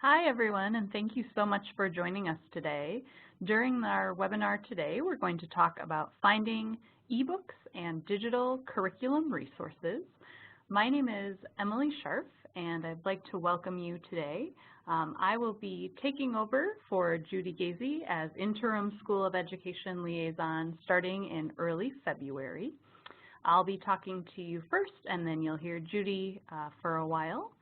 Hi everyone, and thank you so much for joining us today. During our webinar today, we're going to talk about finding ebooks and digital curriculum resources. My name is Emily Scharf, and I'd like to welcome you today. I will be taking over for Judy Gazy as Interim School of Education Liaison starting in early February. I'll be talking to you first, and then you'll hear Judy for a while.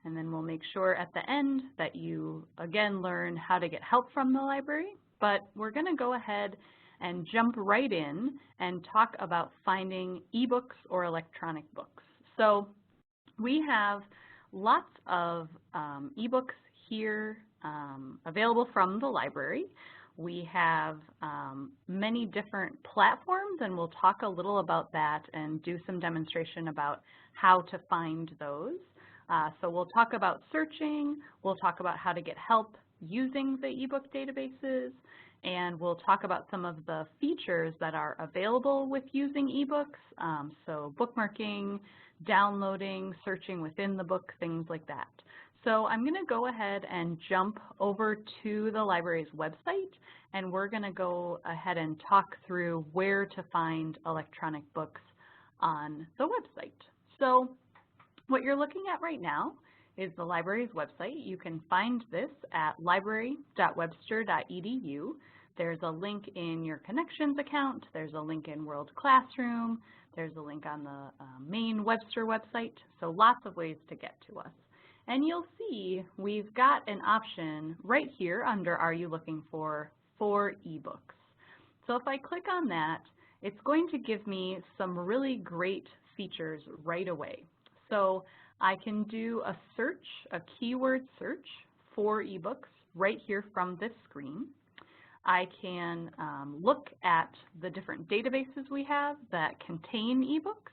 And then we'll make sure at the end that you, again, learn how to get help from the library. But we're going to go ahead and jump right in and talk about finding ebooks or electronic books. So we have lots of ebooks here available from the library. We have many different platforms, and we'll talk a little about that and do some demonstration about how to find those. So we'll talk about searching, we'll talk about how to get help using the ebook databases, and we'll talk about some of the features that are available with using ebooks, so bookmarking, downloading, searching within the book, things like that. So I'm going to go ahead and jump over to the library's website, and we're going to go ahead and talk through where to find electronic books on the website. So what you're looking at right now is the library's website. You can find this at library.webster.edu. There's a link in your Connections account. There's a link in World Classroom. There's a link on the main Webster website. So lots of ways to get to us. And you'll see we've got an option right here under Are You Looking for ebooks. So if I click on that, it's going to give me some really great features right away. So I can do a search, a keyword search for ebooks right here from this screen. I can look at the different databases we have that contain ebooks,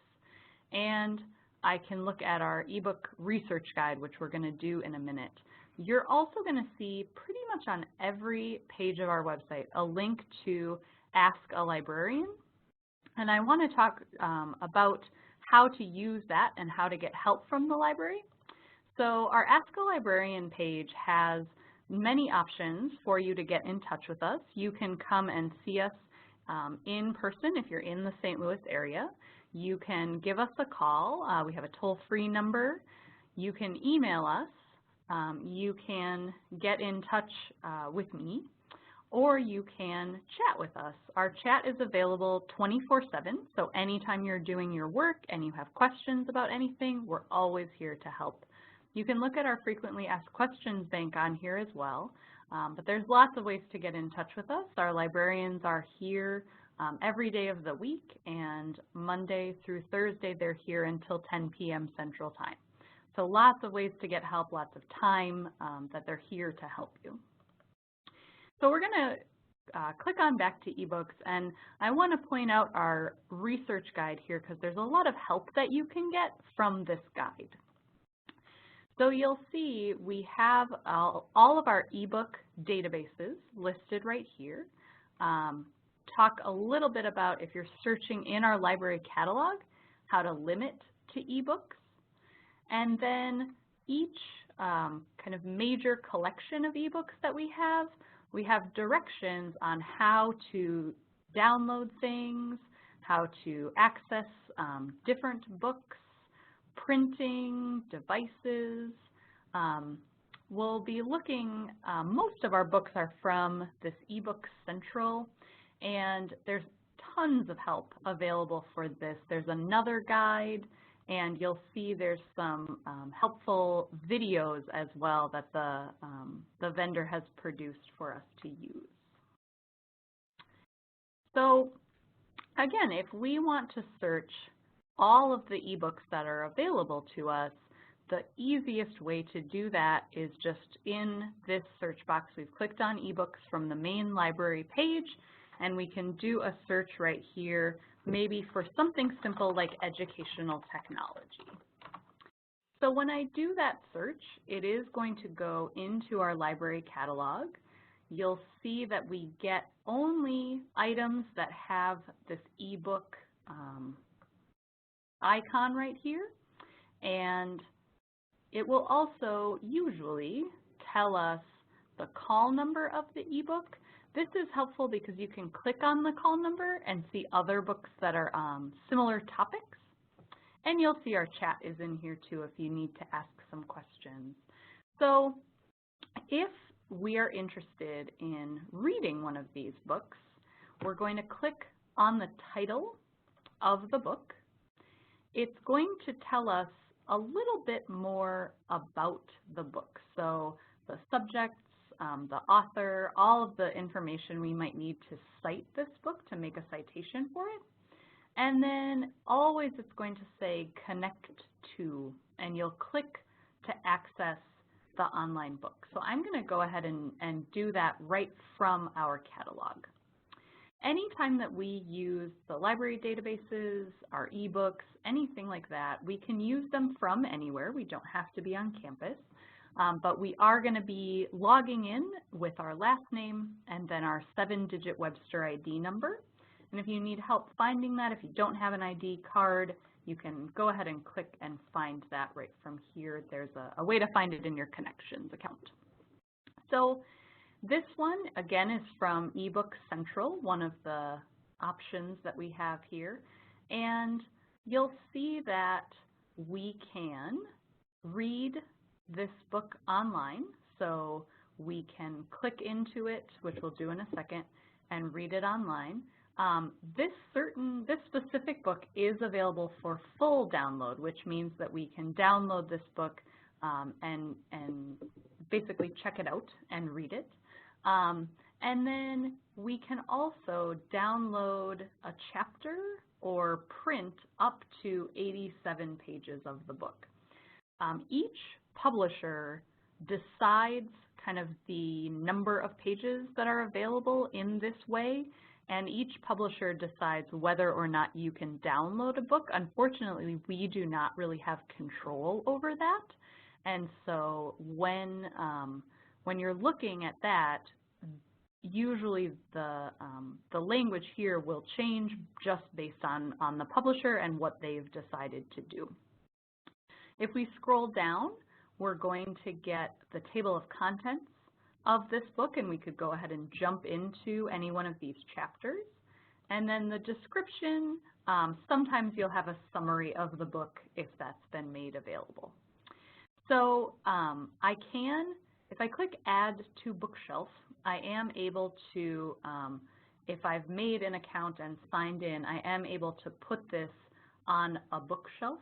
and I can look at our ebook research guide, which we're going to do in a minute. You're also going to see pretty much on every page of our website a link to Ask a Librarian, and I want to talk about how to use that and how to get help from the library. So our Ask a Librarian page has many options for you to get in touch with us. You can come and see us in person if you're in the St. Louis area. You can give us a call. We have a toll-free number. You can email us. You can get in touch with me, or you can chat with us. Our chat is available 24/7, so anytime you're doing your work and you have questions about anything, we're always here to help. You can look at our frequently asked questions bank on here as well, but there's lots of ways to get in touch with us. Our librarians are here every day of the week, and Monday through Thursday they're here until 10 p.m. Central Time. So lots of ways to get help, lots of time that they're here to help you. So we're going to click on back to ebooks, and I want to point out our research guide here because there's a lot of help that you can get from this guide. So you'll see we have all of our ebook databases listed right here. Talk a little bit about, if you're searching in our library catalog, how to limit to ebooks, and then each kind of major collection of ebooks that we have directions on how to download things, how to access different books, printing, devices. We'll be looking, most of our books are from this eBook Central, and there's tons of help available for this. There's another guide, and you'll see there's some helpful videos as well that the vendor has produced for us to use. So again, if we want to search all of the ebooks that are available to us, the easiest way to do that is just in this search box. We've clicked on ebooks from the main library page, and we can do a search right here, maybe for something simple like educational technology. So when I do that search, it is going to go into our library catalog. You'll see that we get only items that have this ebook icon right here, and it will also usually tell us the call number of the ebook. This is helpful because you can click on the call number and see other books that are similar topics. And you'll see our chat is in here too if you need to ask some questions. So if we are interested in reading one of these books, we're going to click on the title of the book. It's going to tell us a little bit more about the book. So the subjects, the author, all of the information we might need to cite this book to make a citation for it. And then always it's going to say connect to, and you'll click to access the online book. So I'm going to go ahead and do that right from our catalog. Anytime that we use the library databases, our ebooks, anything like that, we can use them from anywhere. We don't have to be on campus, but we are going to be logging in with our last name and then our 7-digit Webster ID number. And if you need help finding that, if you don't have an ID card, you can go ahead and click and find that right from here. There's a way to find it in your Connections account. So this one, again, is from eBook Central, one of the options that we have here. And you'll see that we can read this book online. So we can click into it, which we'll do in a second, and read it online. This specific book is available for full download, which means that we can download this book and basically check it out and read it. And then we can also download a chapter or print up to 87 pages of the book. Each publisher decides kind of the number of pages that are available in this way, and each publisher decides whether or not you can download a book. Unfortunately, we do not really have control over that, and so when you're looking at that, usually the language here will change just based on the publisher and what they've decided to do. If we scroll down, we're going to get the table of contents of this book, and we could go ahead and jump into any one of these chapters. And then the description, sometimes you'll have a summary of the book if that's been made available. So if I click Add to Bookshelf, I am able to, if I've made an account and signed in, I am able to put this on a bookshelf.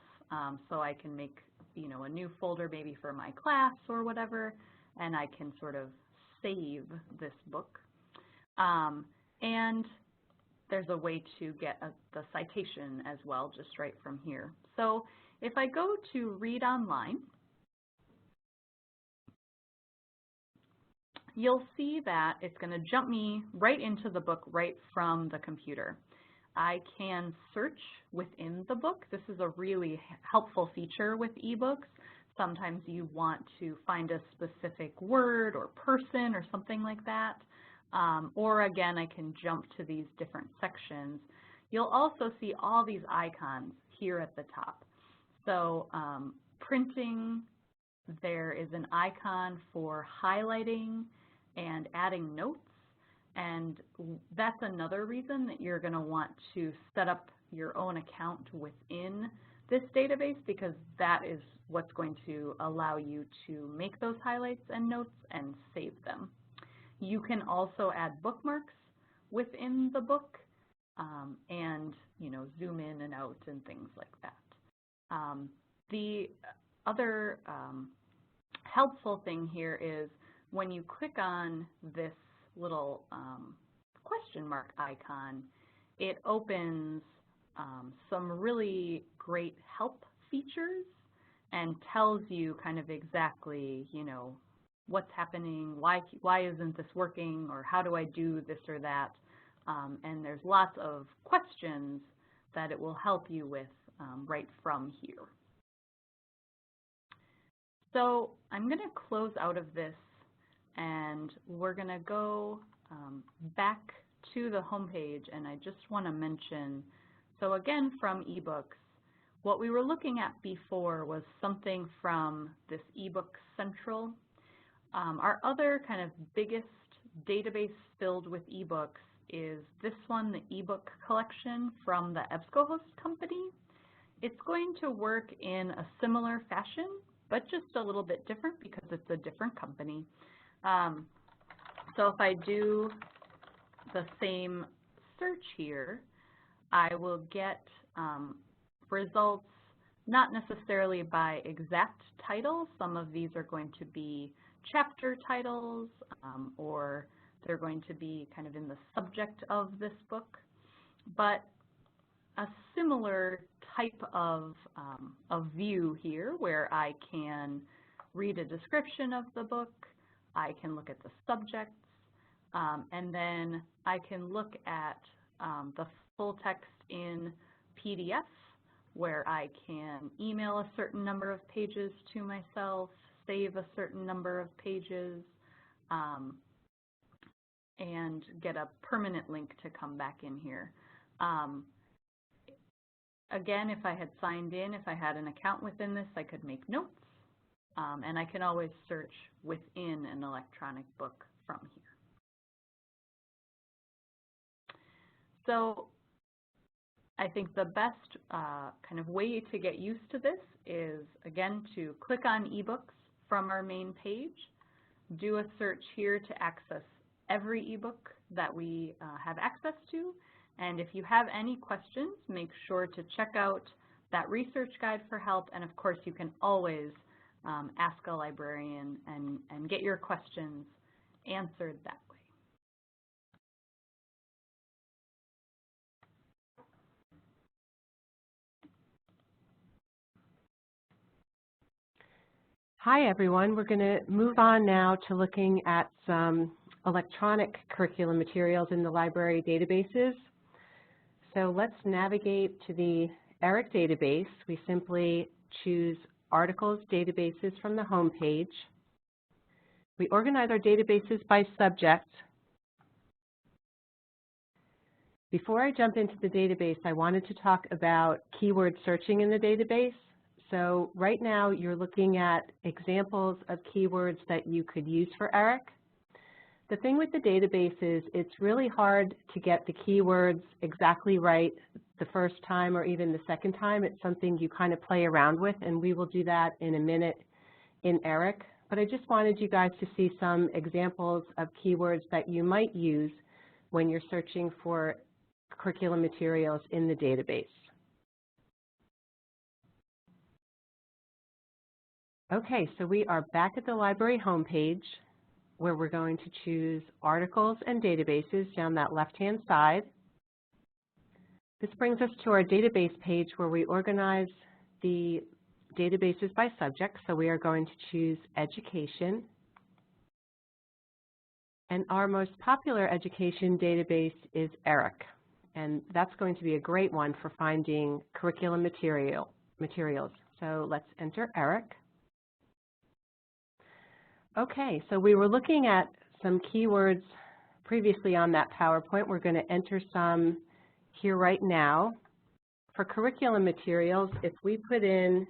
So I can make, a new folder maybe for my class or whatever, and I can sort of save this book. And there's a way to get the citation as well, just right from here. So if I go to Read Online, you'll see that it's going to jump me right into the book right from the computer. I can search within the book. This is a really helpful feature with ebooks. Sometimes you want to find a specific word or person or something like that. Or again, I can jump to these different sections. You'll also see all these icons here at the top. So printing, there is an icon for highlighting and adding notes. And that's another reason that you're going to want to set up your own account within this database, because that is what's going to allow you to make those highlights and notes and save them. You can also add bookmarks within the book and zoom in and out and things like that. The other helpful thing here is when you click on this little question mark icon, it opens some really great help features and tells you kind of exactly, what's happening, why isn't this working, or how do I do this or that. And there's lots of questions that it will help you with right from here. So I'm going to close out of this, and we're going to go back to the home page, and I just want to mention, so again from ebooks, what we were looking at before was something from this eBook Central. Our other kind of biggest database filled with ebooks is this one, the ebook collection from the EBSCOhost company. It's going to work in a similar fashion, but just a little bit different because it's a different company. So if I do the same search here, I will get results not necessarily by exact title. Some of these are going to be chapter titles, or they're going to be kind of in the subject of this book, but a similar type of view here where I can read a description of the book, I can look at the subjects, and then I can look at the full text in PDF where I can email a certain number of pages to myself, save a certain number of pages, and get a permanent link to come back in here. Again, if I had signed in, if I had an account within this, I could make notes, and I can always search within an electronic book from here. So I think the best kind of way to get used to this is, again, to click on ebooks from our main page, do a search here to access every ebook that we have access to, and if you have any questions, make sure to check out that research guide for help, and of course you can always ask a librarian and get your questions answered that way. Hi everyone, we're going to move on now to looking at some electronic curriculum materials in the library databases. So let's navigate to the ERIC database. We simply choose Articles Databases from the home page. We organize our databases by subject. Before I jump into the database, I wanted to talk about keyword searching in the database. So right now you're looking at examples of keywords that you could use for ERIC. The thing with the database is it's really hard to get the keywords exactly right the first time or even the second time. It's something you kind of play around with, and we will do that in a minute in ERIC. But I just wanted you guys to see some examples of keywords that you might use when you're searching for curriculum materials in the database. Okay, so we are back at the library homepage where we're going to choose Articles and Databases down that left-hand side. This brings us to our database page where we organize the databases by subject. So we are going to choose Education. And our most popular education database is ERIC. And that's going to be a great one for finding curriculum materials. So let's enter ERIC. Okay, so we were looking at some keywords previously on that PowerPoint. We're going to enter some here right now. For curriculum materials, if we put in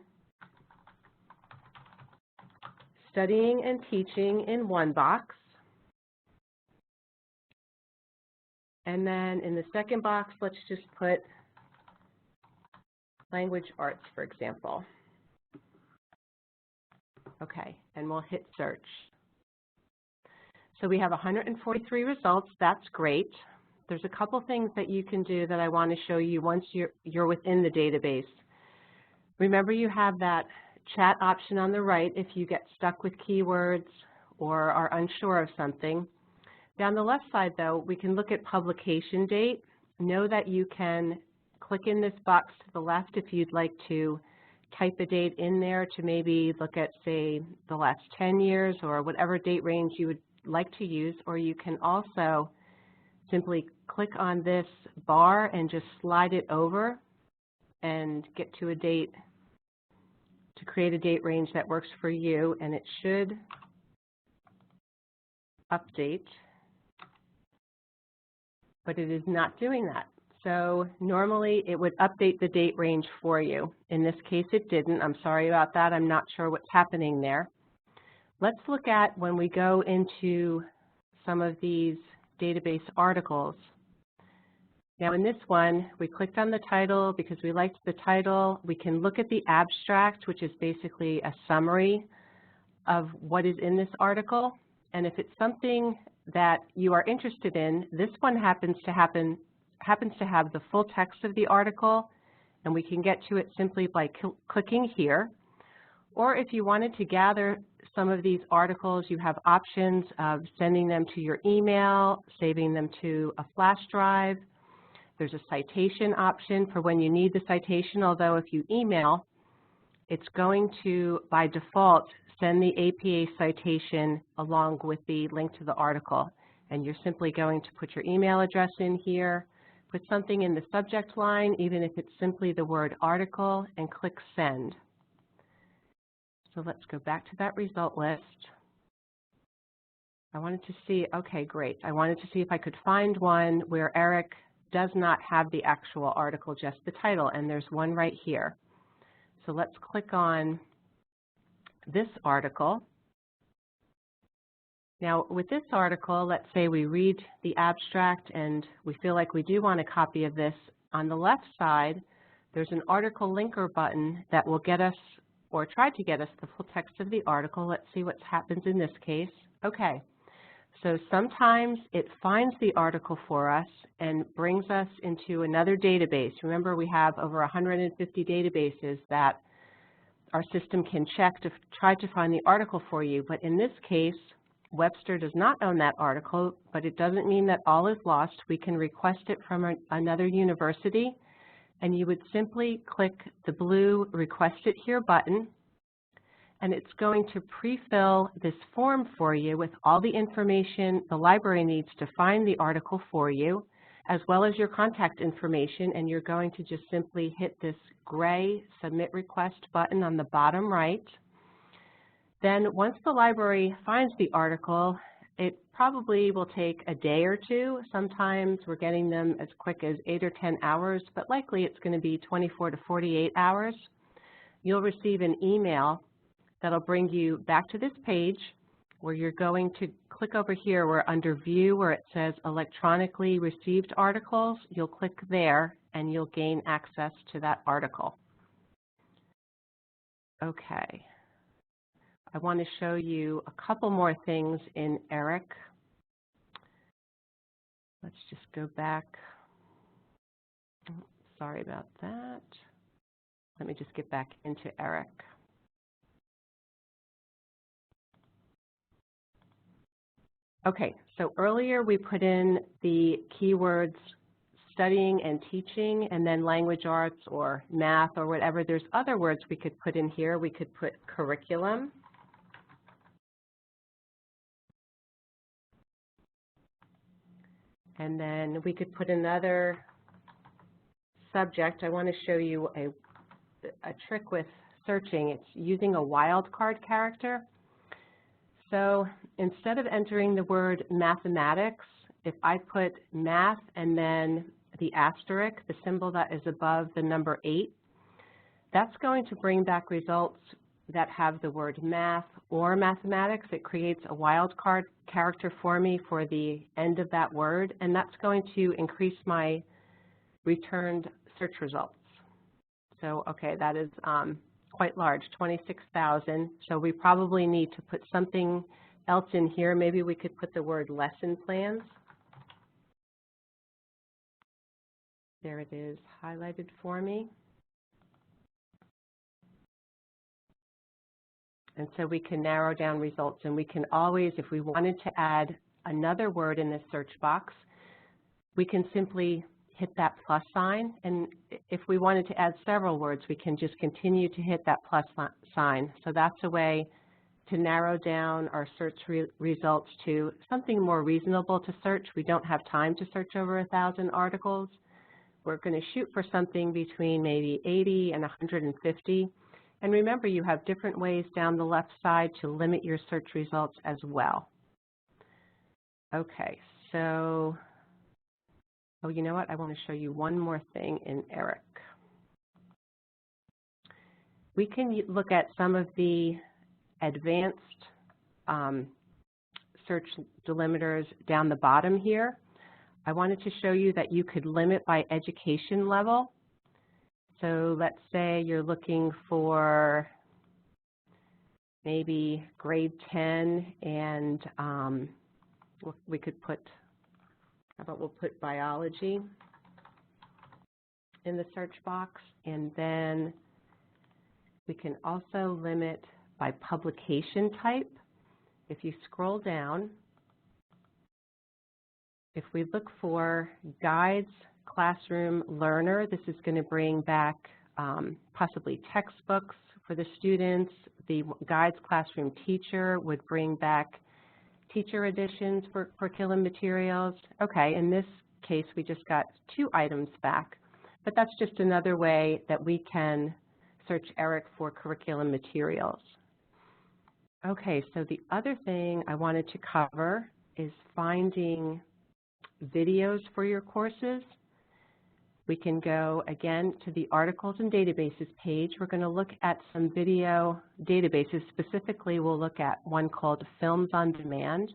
studying and teaching in one box, and then in the second box, let's just put language arts, for example. Okay, and we'll hit search. So we have 143 results. That's great. There's a couple things that you can do that I want to show you once you're within the database. Remember, you have that chat option on the right if you get stuck with keywords or are unsure of something. Down the left side, though, we can look at publication date. Know that you can click in this box to the left if you'd like to type a date in there to maybe look at, say, the last 10 years or whatever date range you would like to use, or you can also simply click on this bar and just slide it over and get to a date to create a date range that works for you, and it should update, but it is not doing that. So normally it would update the date range for you. In this case it didn't. I'm sorry about that. I'm not sure what's happening there. Let's look at when we go into some of these database articles. Now in this one, we clicked on the title because we liked the title. We can look at the abstract, which is basically a summary of what is in this article. And if it's something that you are interested in, this one happens to have the full text of the article, and we can get to it simply by clicking here. Or if you wanted to gather some of these articles, you have options of sending them to your email, saving them to a flash drive. There's a citation option for when you need the citation, although if you email, it's going to, by default, send the APA citation along with the link to the article. And you're simply going to put your email address in here, put something in the subject line, even if it's simply the word article, and click send. So let's go back to that result list. I wanted to see, okay, great. I wanted to see if I could find one where Eric does not have the actual article, just the title, and there's one right here. So let's click on this article. Now with this article, let's say we read the abstract and we feel like we do want a copy of this. On the left side, there's an article linker button that will get us, or try to get us, the full text of the article. Let's see what happens in this case. Okay, so sometimes it finds the article for us and brings us into another database. Remember, we have over 150 databases that our system can check to try to find the article for you. But in this case, Webster does not own that article, but it doesn't mean that all is lost. We can request it from another university, and you would simply click the blue Request It Here button, and it's going to pre-fill this form for you with all the information the library needs to find the article for you, as well as your contact information, and you're going to just simply hit this gray Submit Request button on the bottom right. Then once the library finds the article, it probably will take a day or two. Sometimes we're getting them as quick as 8 or 10 hours, but likely it's going to be 24 to 48 hours. You'll receive an email that'll bring you back to this page where you're going to click over here where under View, where it says Electronically Received Articles. You'll click there and you'll gain access to that article. Okay. I want to show you a couple more things in ERIC. Let's just go back. Sorry about that. Let me just get back into ERIC. Okay, so earlier we put in the keywords studying and teaching, and then language arts or math or whatever. There's other words we could put in here. We could put curriculum. And then we could put another subject. I want to show you a trick with searching. It's using a wildcard character. So instead of entering the word mathematics, if I put math and then the asterisk, the symbol that is above the number 8, that's going to bring back results that have the word math or mathematics. It creates a wildcard character for me for the end of that word, and that's going to increase my returned search results. So, okay, that is quite large, 26,000. So we probably need to put something else in here. Maybe we could put the word lesson plans. There it is, highlighted for me. And so we can narrow down results, and we can always, if we wanted to add another word in this search box, we can simply hit that plus sign. And if we wanted to add several words, we can just continue to hit that plus sign. So that's a way to narrow down our search results to something more reasonable to search. We don't have time to search over 1,000 articles. We're going to shoot for something between maybe 80 and 150. And remember, you have different ways down the left side to limit your search results as well. Okay, so, oh, you know what? I want to show you one more thing in ERIC. We can look at some of the advanced search delimiters down the bottom here. I wanted to show you that you could limit by education level. So let's say you're looking for maybe grade 10, and we could put, how about we'll put biology in the search box, and then we can also limit by publication type. If you scroll down, if we look for Guides Classroom Learner, this is going to bring back possibly textbooks for the students. The Guides Classroom Teacher would bring back teacher editions for curriculum materials. Okay, in this case, we just got 2 items back, but that's just another way that we can search ERIC for curriculum materials. Okay, so the other thing I wanted to cover is finding videos for your courses. We can go again to the Articles and Databases page. We're going to look at some video databases. Specifically, we'll look at one called Films on Demand.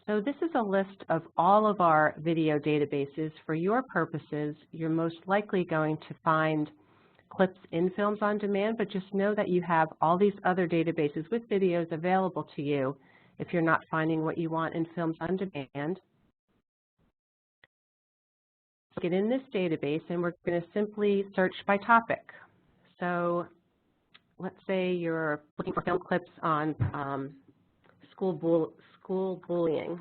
So this is a list of all of our video databases. For your purposes, you're most likely going to find clips in Films on Demand, but just know that you have all these other databases with videos available to you if you're not finding what you want in Films on Demand. Get in this database, and we're going to simply search by topic. So let's say you're looking for film clips on school bullying.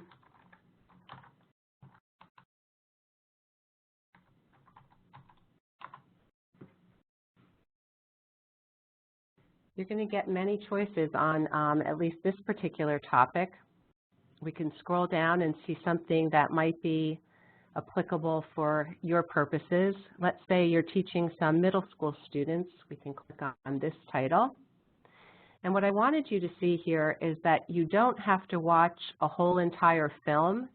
You're going to get many choices on at least this particular topic. We can scroll down and see something that might be applicable for your purposes. Let's say you're teaching some middle school students. We can click on this title. And what I wanted you to see here is that you don't have to watch a whole entire film.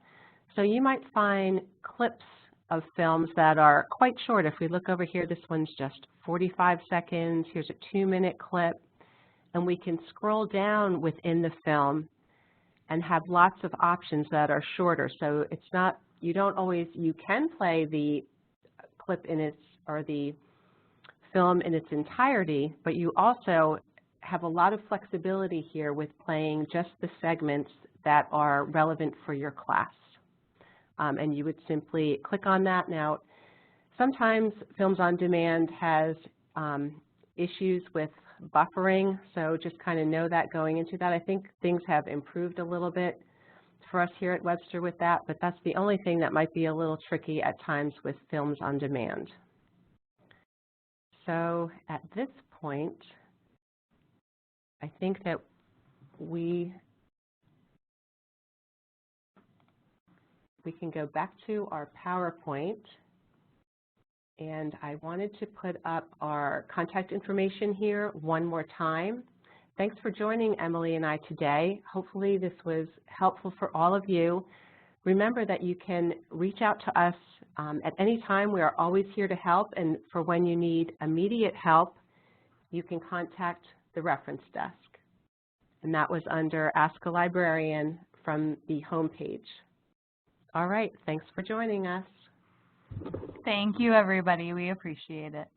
So you might find clips of films that are quite short. If we look over here, this one's just 45 seconds. Here's a 2-minute clip. And we can scroll down within the film and have lots of options that are shorter. So it's not, you don't always, you can play the clip in its, or the film in its entirety, but you also have a lot of flexibility here with playing just the segments that are relevant for your class. And you would simply click on that. Now, sometimes Films on Demand has issues with buffering, so just kind of know that going into that. I think things have improved a little bit for us here at Webster with that, but that's the only thing that might be a little tricky at times with Films on Demand. So at this point, I think that we can go back to our PowerPoint, and I wanted to put up our contact information here one more time. Thanks for joining Emily and I today. Hopefully this was helpful for all of you. Remember that you can reach out to us at any time. We are always here to help, and for when you need immediate help, you can contact the reference desk. And that was under Ask a Librarian from the home page. All right, thanks for joining us. Thank you, everybody. We appreciate it.